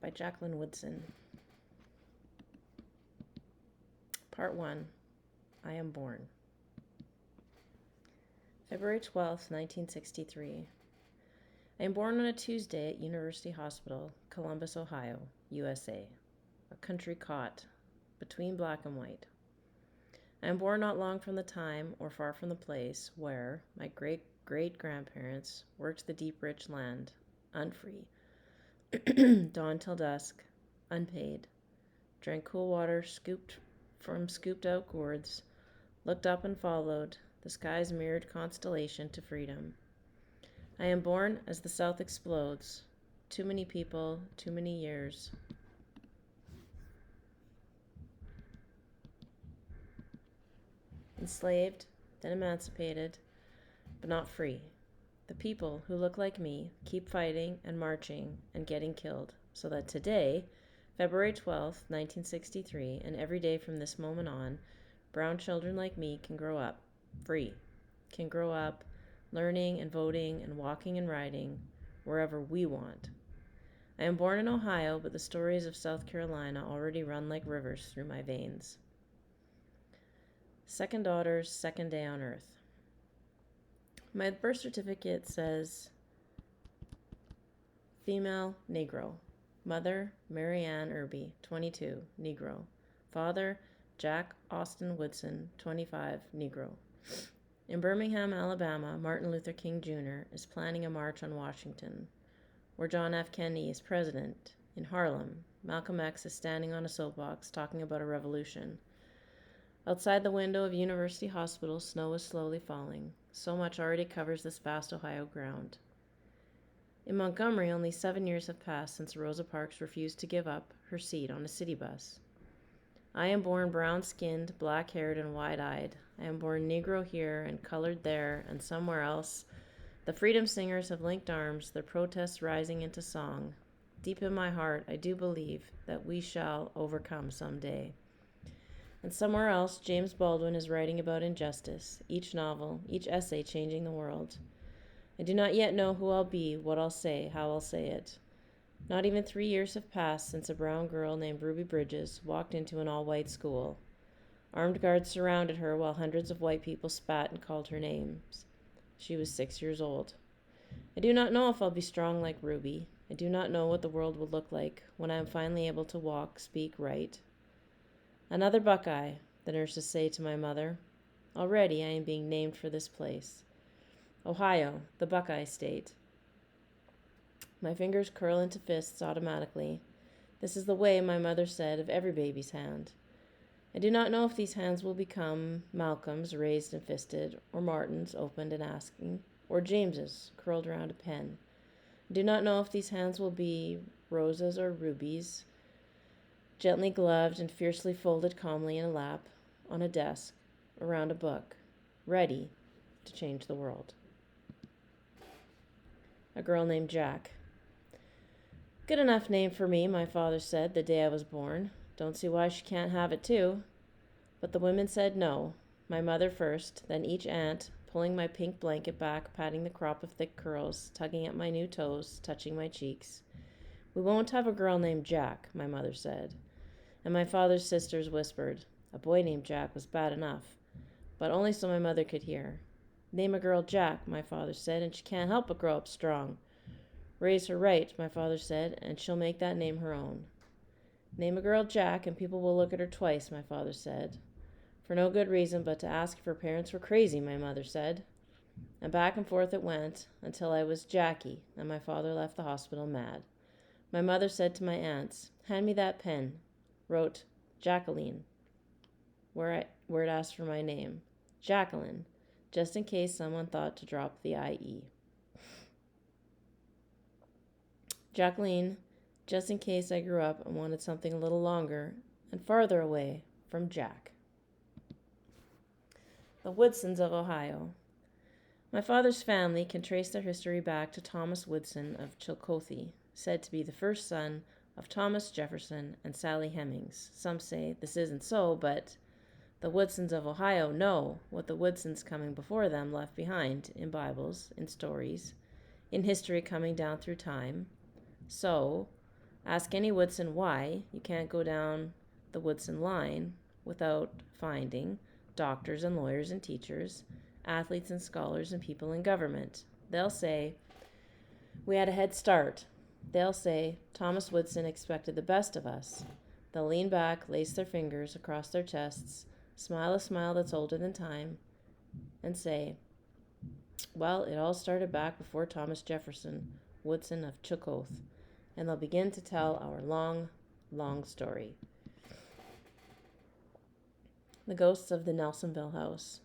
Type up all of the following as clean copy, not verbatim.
by Jacqueline Woodson. Part 1. I am born. February 12th, 1963. I am born on a Tuesday at University Hospital, Columbus, Ohio, USA, a country cot between black and white. I am born not long from the time or far from the place where my great-great-grandparents worked the deep rich land, unfree, dawn till dusk, unpaid, drank cool water scooped from scooped-out gourds, looked up and followed the sky's mirrored constellation to freedom. I am born as the South explodes. Too many people, too many years. Enslaved, then emancipated, but not free. The people who look like me keep fighting and marching and getting killed, so that today, February 12th, 1963, and every day from this moment on, brown children like me can grow up free, can grow up learning and voting and walking and riding wherever we want. I am born in Ohio, but the stories of South Carolina already run like rivers through my veins. Second daughter's second day on earth. My birth certificate says female, Negro. Mother, Mary Ann Irby, 22, Negro. Father, Jack Austin Woodson, 25, Negro. In Birmingham, Alabama, Martin Luther King Jr. is planning a march on Washington, where John F. Kennedy is president. In Harlem, Malcolm X is standing on a soapbox talking about a revolution. Outside the window of University Hospital, snow is slowly falling. So much already covers this vast Ohio ground. In Montgomery, only 7 years have passed since Rosa Parks refused to give up her seat on a city bus. I am born brown-skinned, black-haired, and wide-eyed. I am born Negro here and colored there and somewhere else. The freedom singers have linked arms, their protests rising into song. Deep in my heart, I do believe that we shall overcome someday. And somewhere else, James Baldwin is writing about injustice, each novel, each essay changing the world. I do not yet know who I'll be, what I'll say, how I'll say it. Not even 3 years have passed since a brown girl named Ruby Bridges walked into an all-white school. Armed guards surrounded her while hundreds of white people spat and called her names. She was 6 years old. I do not know if I'll be strong like Ruby. I do not know what the world will look like when I am finally able to walk, speak, write. Another Buckeye, the nurses say to my mother. Already I am being named for this place. Ohio, the Buckeye State. My fingers curl into fists automatically. This is the way, my mother said, of every baby's hand. I do not know if these hands will become Malcolm's, raised and fisted, or Martin's, opened and asking, or James's, curled around a pen. I do not know if these hands will be Rosa's or Ruby's, gently gloved and fiercely folded calmly in a lap, on a desk, around a book, ready to change the world. A girl named Jack. Good enough name for me, my father said the day I was born. Don't see why she can't have it too. But the women said no. My mother first, then each aunt, pulling my pink blanket back, patting the crop of thick curls, tugging at my new toes, touching my cheeks. We won't have a girl named Jack, my mother said. And my father's sisters whispered. A boy named Jack was bad enough, but only so my mother could hear. Name a girl Jack, my father said, and she can't help but grow up strong. Raise her right, my father said, and she'll make that name her own. Name a girl Jack, and people will look at her twice, my father said. For no good reason but to ask if her parents were crazy, my mother said. And back and forth it went, until I was Jackie, and my father left the hospital mad. My mother said to my aunts, hand me that pen. Wrote, Jacqueline, where it asked for my name. Jacqueline, just in case someone thought to drop the IE. Jacqueline, just in case I grew up and wanted something a little longer and farther away from Jack. The Woodsons of Ohio. My father's family can trace their history back to Thomas Woodson of Chillicothe, said to be the first son of Thomas Jefferson and Sally Hemings. Some say this isn't so, but the Woodsons of Ohio know what the Woodsons coming before them left behind in Bibles, in stories, in history coming down through time. So, Ask any Woodson why you can't go down the Woodson line without finding doctors and lawyers and teachers, athletes and scholars and people in government. They'll say, we had a head start. They'll say, Thomas Woodson expected the best of us. They'll lean back, lace their fingers across their chests, smile a smile that's older than time, and say, well, it all started back before Thomas Jefferson, Woodson of Chillicothe, and they'll begin to tell our long, long story. The ghosts of the Nelsonville house.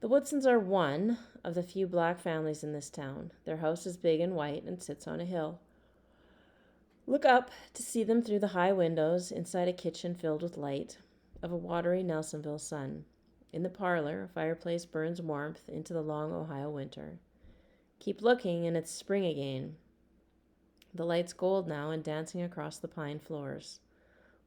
The Woodsons are one of the few black families in this town. Their house is big and white and sits on a hill. Look up to see them through the high windows inside a kitchen filled with light of a watery Nelsonville sun. In the parlor, a fireplace burns warmth into the long Ohio winter. Keep looking, and it's spring again. The light's gold now and dancing across the pine floors.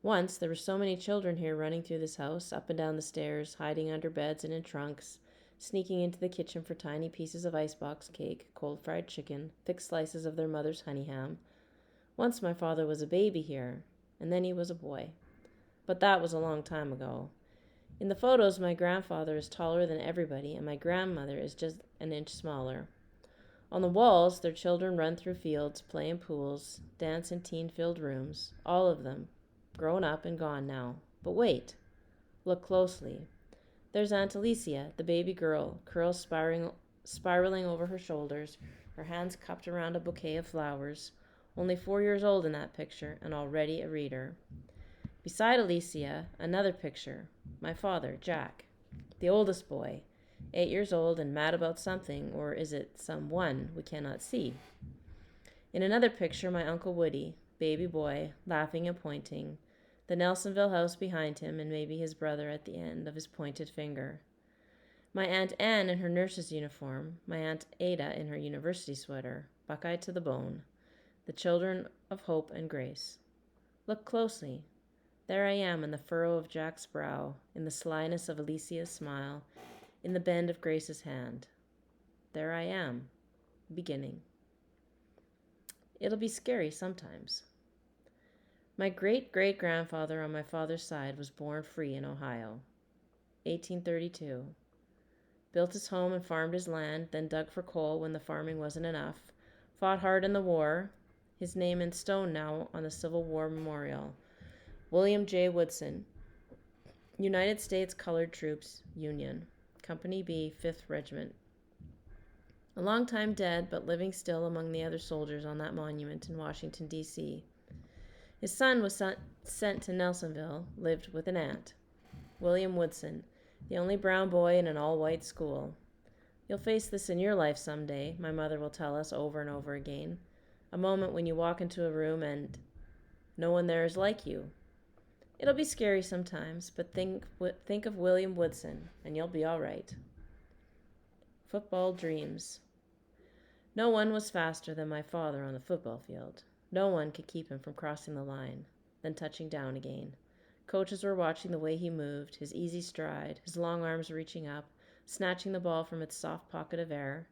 Once, there were so many children here running through this house, up and down the stairs, hiding under beds and in trunks, sneaking into the kitchen for tiny pieces of icebox cake, cold fried chicken, thick slices of their mother's honey ham. Once my father was a baby here, and then he was a boy. But that was a long time ago. In the photos, my grandfather is taller than everybody, and my grandmother is just an inch smaller. On the walls, their children run through fields, play in pools, dance in teen-filled rooms, all of them, grown up and gone now. But wait, look closely. There's Aunt Alicia, the baby girl, curls spiraling over her shoulders, her hands cupped around a bouquet of flowers, only 4 years old in that picture, and already a reader. Beside Alicia, another picture, my father, Jack, the oldest boy, 8 years old and mad about something, or is it someone we cannot see? In another picture, my Uncle Woody, baby boy, laughing and pointing, the Nelsonville house behind him, and maybe his brother at the end of his pointed finger. My Aunt Anne in her nurse's uniform, my Aunt Ada in her university sweater, buckeye to the bone, the children of hope and grace. Look closely. There I am in the furrow of Jack's brow, in the slyness of Alicia's smile, in the bend of Grace's hand. There I am, beginning. It'll be scary sometimes. My great-great-grandfather on my father's side was born free in Ohio, 1832. Built his home and farmed his land, then dug for coal when the farming wasn't enough. Fought hard in the war, his name in stone now on the Civil War Memorial. William J. Woodson, United States Colored Troops, Union, Company B, 5th Regiment. A long time dead, but living still among the other soldiers on that monument in Washington, D.C. His son was sent to Nelsonville, lived with an aunt, William Woodson, the only brown boy in an all-white school. You'll face this in your life someday, my mother will tell us over and over again. A moment when you walk into a room and no one there is like you. It'll be scary sometimes, but think of William Woodson, and you'll be all right. Football dreams. No one was faster than my father on the football field. No one could keep him from crossing the line, then touching down again. Coaches were watching the way he moved, his easy stride, his long arms reaching up, snatching the ball from its soft pocket of air.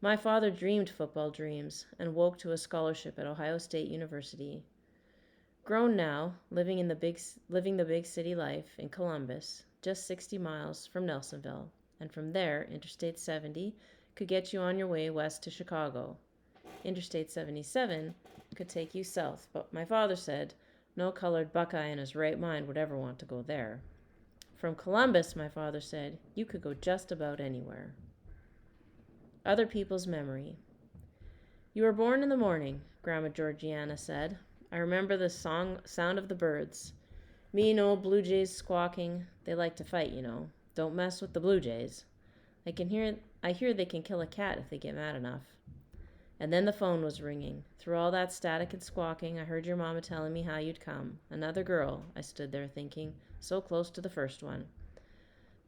My father dreamed football dreams and woke to a scholarship at Ohio State University. Grown now, living the big city life in Columbus, just 60 miles from Nelsonville, and from there, Interstate 70 could get you on your way west to Chicago. Interstate 77 could take you south, but my father said no colored buckeye in his right mind would ever want to go there. From Columbus, my father said, you could go just about anywhere. Other people's memory. You were born in the morning, Grandma Georgiana said. I remember the sound of the birds. Mean old blue jays squawking. They like to fight, you know. Don't mess with the blue jays. I hear they can kill a cat if they get mad enough. And then the phone was ringing. Through all that static and squawking, I heard your mama telling me how you'd come. Another girl, I stood there thinking, so close to the first one.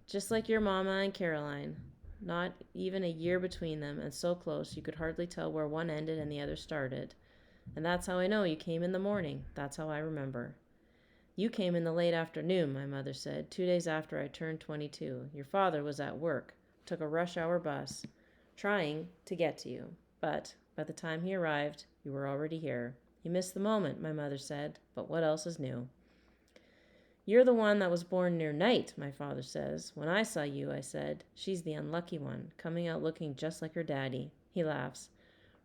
Just like your mama and Caroline. Not even a year between them, and so close you could hardly tell where one ended and the other started. And that's how I know you came in the morning. That's how I remember. You came in the late afternoon, my mother said, 2 days after I turned 22. Your father was at work, took a rush hour bus, trying to get to you. But By the time he arrived, you were already here. You missed the moment, my mother said, but what else is new? You're the one that was born near night, my father says. When I saw you, I said, she's the unlucky one, coming out looking just like her daddy. He laughs.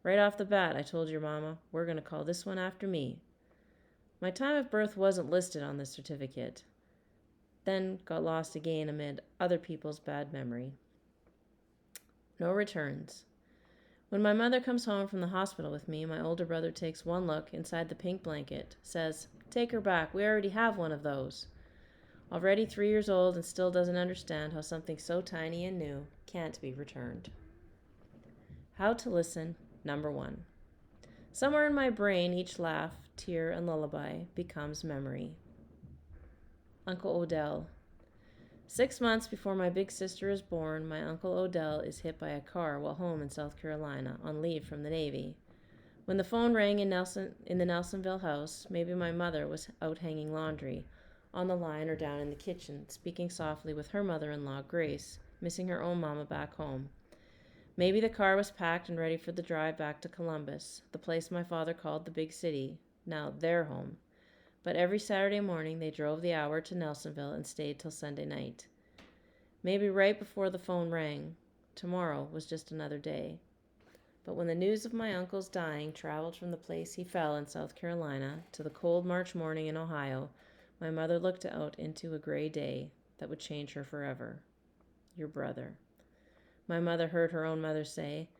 Right off the bat, I told your mama, we're going to call this one after me. My time of birth wasn't listed on the certificate, then got lost again amid other people's bad memory. No returns. When my mother comes home from the hospital with me, my older brother takes one look inside the pink blanket, says, take her back, we already have one of those. Already 3 years old and still doesn't understand how something so tiny and new can't be returned. How to listen, number 1. Somewhere in my brain, each laugh, tear, and lullaby becomes memory. Uncle Odell. 6 months before my big sister is born, my Uncle Odell is hit by a car while home in South Carolina on leave from the Navy. When the phone rang in the Nelsonville house, maybe my mother was out hanging laundry, on the line or down in the kitchen, speaking softly with her mother-in-law, Grace, missing her own mama back home. Maybe the car was packed and ready for the drive back to Columbus, the place my father called the big city, now their home. But every Saturday morning they drove the hour to Nelsonville and stayed till Sunday night. Maybe right before the phone rang, tomorrow was just another day. But when the news of my uncle's dying traveled from the place he fell in South Carolina to the cold March morning in Ohio, my mother looked out into a gray day that would change her forever. Your brother. My mother heard her own mother say,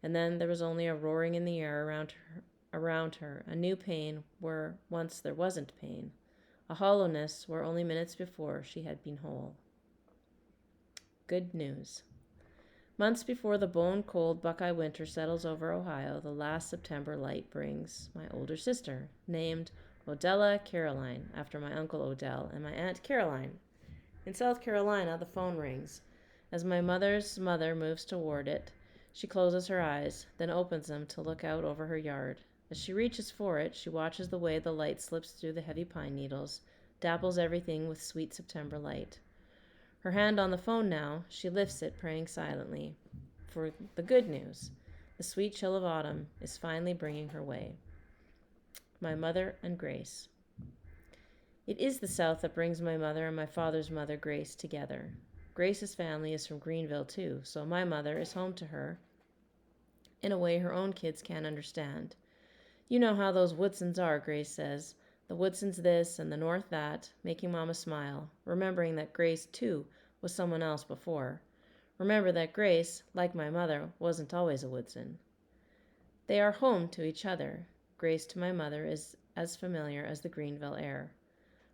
and then there was only a roaring in the air around her, a new pain where once there wasn't pain, a hollowness where only minutes before she had been whole. Good news. Months before the bone-cold Buckeye winter settles over Ohio, the last September light brings my older sister, named Odella Caroline, after my Uncle Odell and my Aunt Caroline. In South Carolina, the phone rings. As my mother's mother moves toward it, she closes her eyes, then opens them to look out over her yard. As she reaches for it, she watches the way the light slips through the heavy pine needles, dapples everything with sweet September light. Her hand on the phone now, she lifts it, praying silently. For the good news, the sweet chill of autumn is finally bringing her way. My mother and Grace. It is the South that brings my mother and my father's mother, Grace, together. Grace's family is from Greenville, too, so my mother is home to her in a way her own kids can't understand. You know how those Woodsons are, Grace says. The Woodsons this and the North that, making Mama smile, remembering that Grace, too, was someone else before. Remember that Grace, like my mother, wasn't always a Woodson. They are home to each other. Grace to my mother is as familiar as the Greenville air.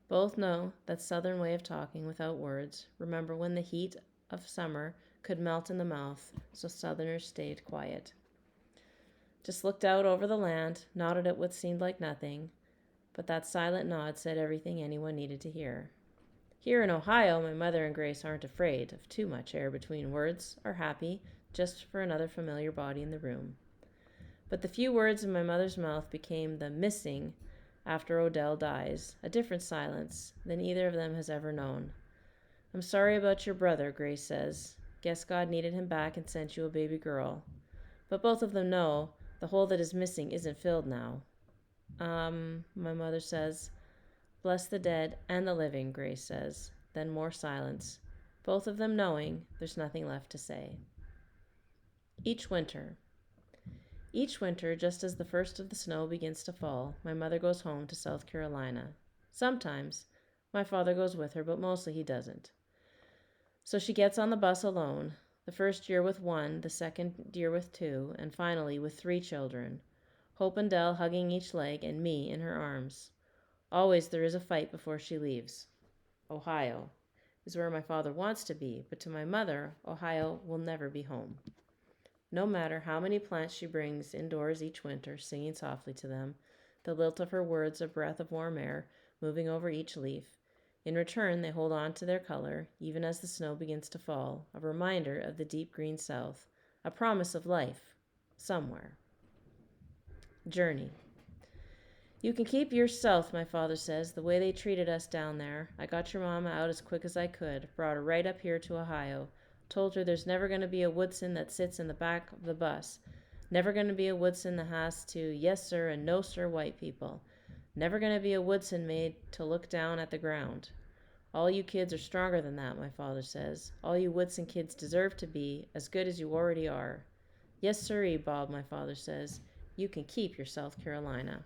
Both know that southern way of talking without words. Remember when the heat of summer could melt in the mouth, so southerners stayed quiet. Just looked out over the land, nodded at what seemed like nothing, but that silent nod said everything anyone needed to hear. Here in Ohio, my mother and Grace aren't afraid of too much air between words, are happy just for another familiar body in the room. But the few words in my mother's mouth became the missing after Odell dies, a different silence than either of them has ever known. I'm sorry about your brother, Grace says. Guess God needed him back and sent you a baby girl. But both of them know the hole that is missing isn't filled now. My mother says. Bless the dead and the living, Grace says. Then more silence, both of them knowing there's nothing left to say. Each winter, just as the first of the snow begins to fall, my mother goes home to South Carolina. Sometimes my father goes with her, but mostly he doesn't. So she gets on the bus alone, the first year with one, the second year with two, and finally with 3 children, Hope and Dell hugging each leg and me in her arms. Always there is a fight before she leaves. Ohio is where my father wants to be, but to my mother, Ohio will never be home. No matter how many plants she brings indoors each winter, singing softly to them, the lilt of her words a breath of warm air moving over each leaf. In return, they hold on to their color, even as the snow begins to fall, a reminder of the deep green South, a promise of life, somewhere. Journey. You can keep your South, my father says, the way they treated us down there. I got your mama out as quick as I could, brought her right up here to Ohio, told her there's never going to be a Woodson that sits in the back of the bus, Never going to be a Woodson that has to yes sir and no sir white people. Never going to be a Woodson made to look down at the ground. All you kids are stronger than that, my father says. All you Woodson kids deserve to be as good as you already are. Yes sirree, Bob, my father says. You can keep your South Carolina.